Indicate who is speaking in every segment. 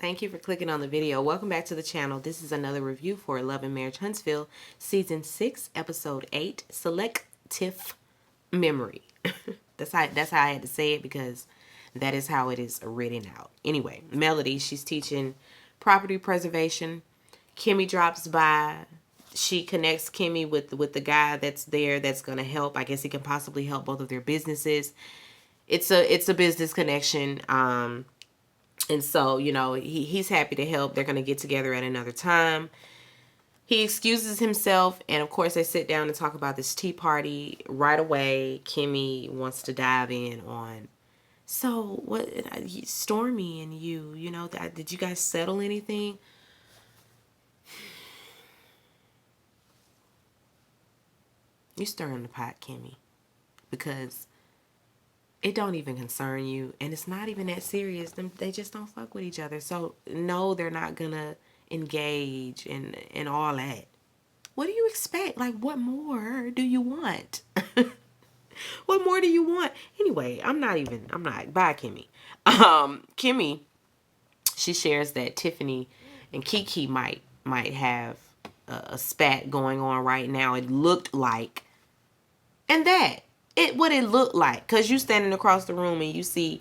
Speaker 1: Thank you for clicking on the video. Welcome back to the channel. This is another review for Love and Marriage Huntsville, Season 6, Episode 8, Selec-Tiff Memory. That's how I had to say it because that is how it is written out. Anyway, Melody, she's teaching property preservation. Kimmy drops by. She connects Kimmy with the guy that's there that's going to help. I guess he can possibly help both of their businesses. It's a business connection. And so, you know, he's happy to help. They're going to get together at another time. He excuses himself, and of course they sit down and talk about this tea party. Right away, Kimmy wants to dive in on, so what, Stormy and you know, did you guys settle anything? You stirring the pot, Kimmy, because it don't even concern you, and it's not even that serious. They just don't fuck with each other. So no, they're not gonna engage in all that. What do you expect? Like, what more do you want? What more do you want? Anyway, I'm not. Bye, Kimmy. Kimmy, she shares that Tiffany and Kiki might have a spat going on right now. It looked like, and what it looked like, because you standing across the room and you see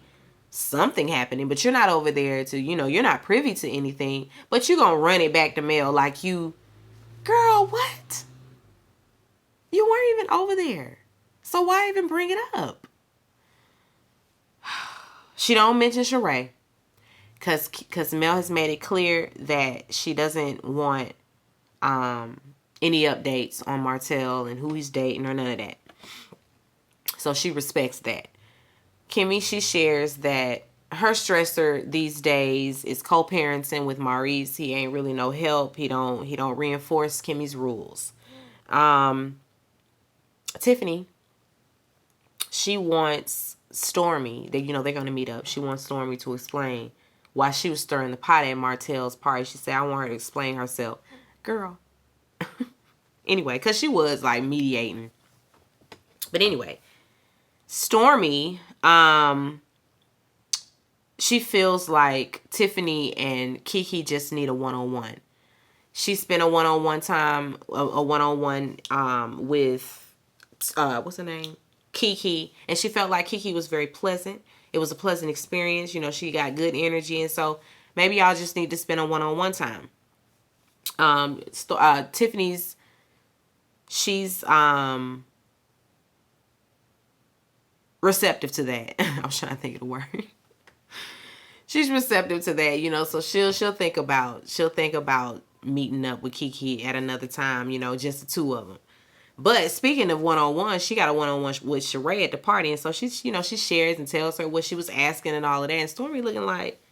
Speaker 1: something happening, but you're not over there to, you know, you're not privy to anything, but you're gonna run it back to Mel like you, girl, what? You weren't even over there, so why even bring it up? She don't mention Sheree because Mel has made it clear that she doesn't want any updates on Martell and who he's dating or none of that. So she respects that. Kimmy, she shares that her stressor these days is co-parenting with Maurice. He ain't really no help. He don't reinforce Kimmy's rules. Tiffany, she wants Stormy, they're going to meet up. She wants Stormy to explain why she was stirring the pot at Martell's party. She said, I want her to explain herself. Girl. Anyway, because she was like mediating. But anyway, Stormy, she feels like Tiffany and Kiki just need a one-on-one. She spent a one-on-one time, a one-on-one with, what's her name? Kiki. And she felt like Kiki was very pleasant. It was a pleasant experience. You know, she got good energy. And so maybe y'all just need to spend a one-on-one time. Tiffany's, she's, receptive to that. I was trying to think of the word. She's receptive to that, you know, so she'll think about meeting up with Kiki at another time, you know, just the two of them. But speaking of one-on-one, she got a one-on-one with Sheree at the party, and so she shares and tells her what she was asking and all of that. And Stormy looking like,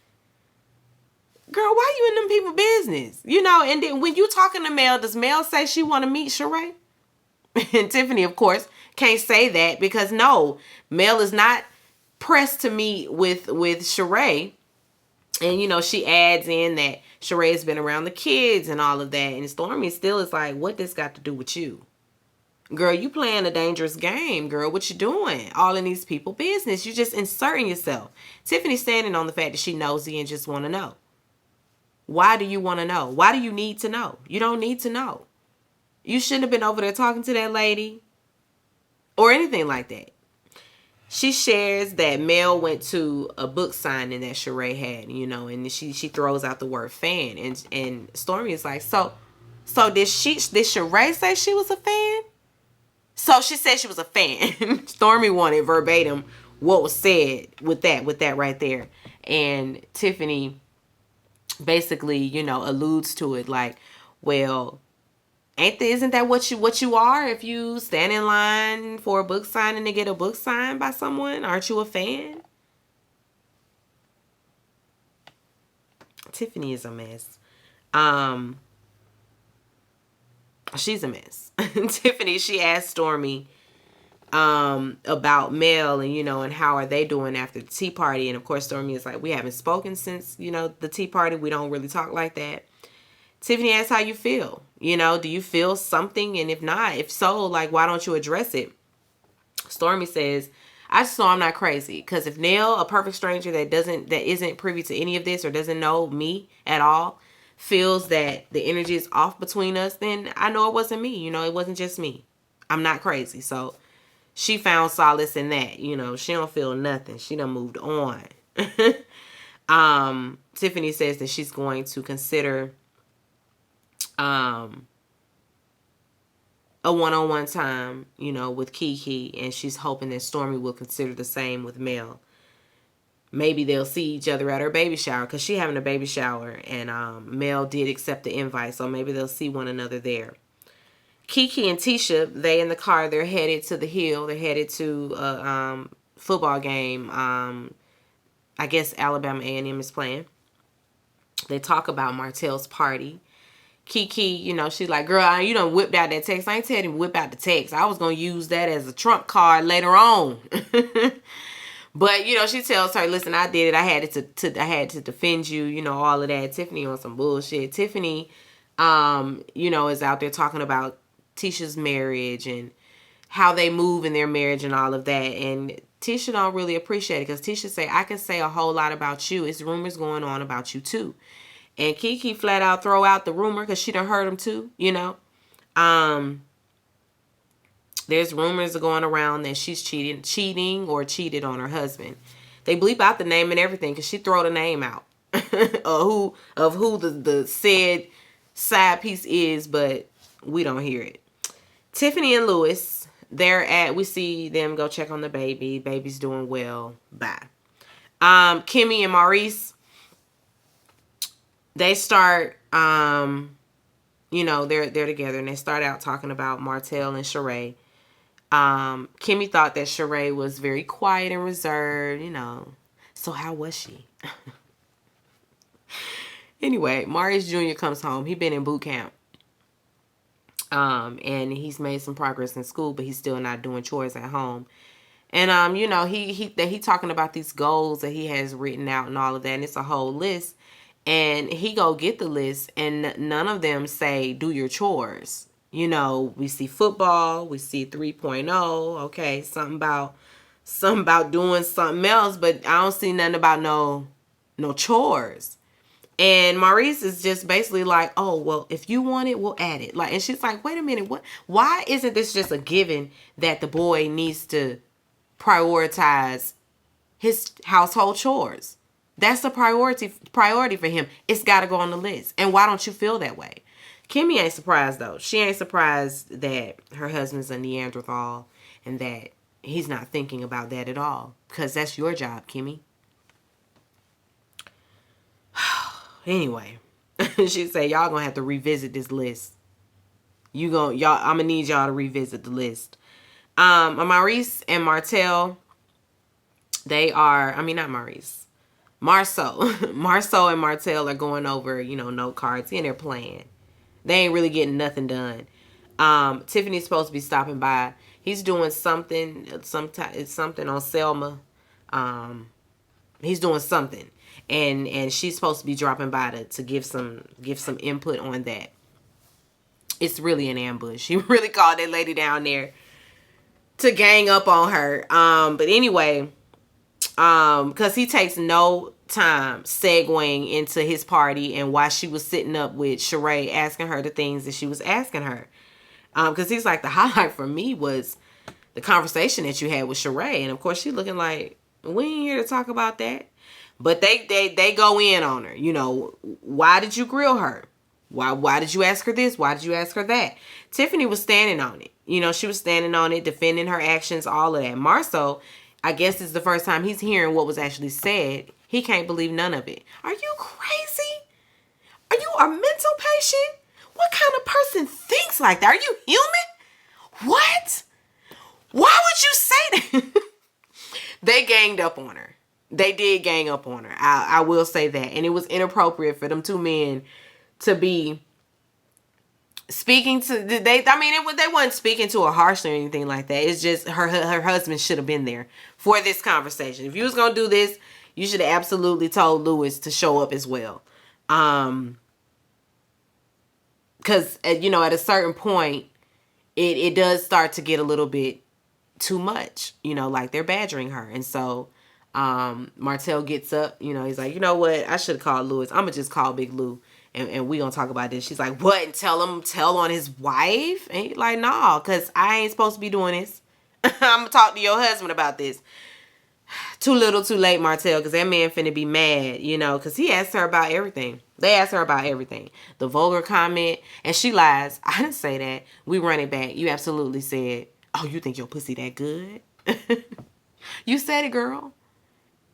Speaker 1: girl, why you in them people business? You know, and then when you talking to Mel, does Mel say she want to meet Sheree? And Tiffany, of course, can't say that because no, Mel is not pressed to meet with Sheree. And, you know, she adds in that Sheree has been around the kids and all of that. And Stormy still is like, what this got to do with you? Girl, you playing a dangerous game, girl. What you doing? All in these people business. You just inserting yourself. Tiffany's standing on the fact that she nosy and just want to know. Why do you want to know? Why do you need to know? You don't need to know. You shouldn't have been over there talking to that lady or anything like that. She shares that Mel went to a book signing that Sheree had, you know, and she throws out the word fan. And Stormy is like, so did Sheree say she was a fan? So she said she was a fan. Stormy wanted verbatim what was said with that right there. And Tiffany basically, you know, alludes to it like, well, isn't that what you are if you stand in line for a book signing to get a book signed by someone? Aren't you a fan? Tiffany is a mess. She's a mess. Tiffany, she asked Stormy about Mel and, you know, and how are they doing after the tea party. And of course, Stormy is like, we haven't spoken since, you know, the tea party. We don't really talk like that. Tiffany asks how you feel. You know, do you feel something? And if not, if so, like, why don't you address it? Stormy says, I just know I'm not crazy. Because if Nell, a perfect stranger that isn't privy to any of this or doesn't know me at all, feels that the energy is off between us, then I know it wasn't me. It wasn't just me. I'm not crazy. So she found solace in that. She don't feel nothing. She done moved on. Tiffany says that she's going to consider a one-on-one time, with Kiki, and she's hoping that Stormy will consider the same with Mel. Maybe they'll see each other at her baby shower, because she's having a baby shower, and Mel did accept the invite, so maybe they'll see one another there. Kiki and Tisha, they in the car, they're headed to the Hill. They're headed to a football game. I guess Alabama A&M is playing. They talk about Martell's party. Kiki, she's like, girl, you done whipped out that text. I ain't telling you to whip out the text. I was going to use that as a trump card later on. But, she tells her, listen, I did it. I had to defend you, all of that. Tiffany on some bullshit. Tiffany, is out there talking about Tisha's marriage and how they move in their marriage and all of that. And Tisha don't really appreciate it, because Tisha say, I can say a whole lot about you. It's rumors going on about you too. And Kiki flat out throw out the rumor, because she done heard them too, There's rumors going around that she's cheating or cheated on her husband. They bleep out the name and everything, because she throw the name out of who the said side piece is, but we don't hear it. Tiffany and Lewis, we see them go check on the baby. Baby's doing well. Bye. Kimmy and Maurice, they start, they're together, and they start out talking about Martell and Sheree. Kimmy thought that Sheree was very quiet and reserved, So how was she? Anyway, Maurice Jr. comes home. He's been in boot camp. And he's made some progress in school, but he's still not doing chores at home. And, he talking about these goals that he has written out and all of that. And it's a whole list. And he go get the list, and none of them say, do your chores. We see football, we see 3.0. Okay, something about doing something else, but I don't see nothing about no chores. And Maurice is just basically like, oh, well, if you want it, we'll add it. And she's like, wait a minute, what? Why isn't this just a given that the boy needs to prioritize his household chores? That's the priority for him. It's got to go on the list. And why don't you feel that way? Kimmy ain't surprised, though. She ain't surprised that her husband's a Neanderthal and that he's not thinking about that at all. Because that's your job, Kimmy. Anyway, she said, y'all gonna have to revisit this list. I'm gonna need y'all to revisit the list. Maurice and Martell, not Maurice. Marceau and Martell are going over, note cards, and they're playing. They ain't really getting nothing done. Tiffany's supposed to be stopping by. He's doing something on Selma. He's doing something. And she's supposed to be dropping by to give some input on that. It's really an ambush. He really called that lady down there to gang up on her. But anyway, because he takes no time segueing into his party and why she was sitting up with Sheree asking her the things that she was asking her. Because he's like, the highlight for me was the conversation that you had with Sheree. And of course, she's looking like, we ain't here to talk about that. But they go in on her. Why did you grill her? Why did you ask her this? Why did you ask her that? Tiffany was standing on it. She was standing on it, defending her actions, all of that. Marceau, I guess this is the first time he's hearing what was actually said. He can't believe none of it. Are you crazy? Are you a mental patient? What kind of person thinks like that? Are you human? What? Why would you say that? They ganged up on her. They did gang up on her. I will say that. And it was inappropriate for them two men to be speaking to, they wasn't speaking to her harshly or anything like that. It's just her husband should have been there for this conversation. If you was going to do this, you should have absolutely told Lewis to show up as well. Because, at a certain point, it does start to get a little bit too much, you know, like they're badgering her. And so Martell gets up, you know, he's like, you know what, I should have called Lewis. I'm gonna just call Big Lou and we gonna talk about this. She's like, what? And tell on his wife? And he's like, nah, because I ain't supposed to be doing this. I'm gonna talk to your husband about this. Too little too late, Martell, because that man finna be mad, you know, because he asked her about everything. They asked her about everything. The vulgar comment, and she lies. I didn't say that. We run it back. You absolutely said, oh, you think your pussy that good? You said it, girl.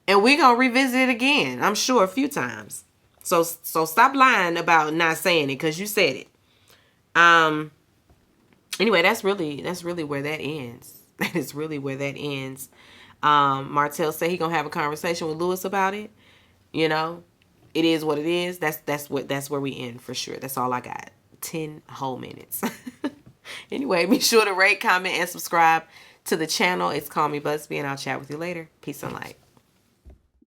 Speaker 1: And we gonna revisit it again, I'm sure, a few times. So stop lying about not saying it, because you said it. Anyway, that's really where that ends. That is really where that ends. Martell said he gonna have a conversation with Lewis about it. You know, it is what it is. That's where we end for sure. That's all I got. 10 whole minutes. Anyway, be sure to rate, comment, and subscribe to the channel. It's Call Me Busby, and I'll chat with you later. Peace and light.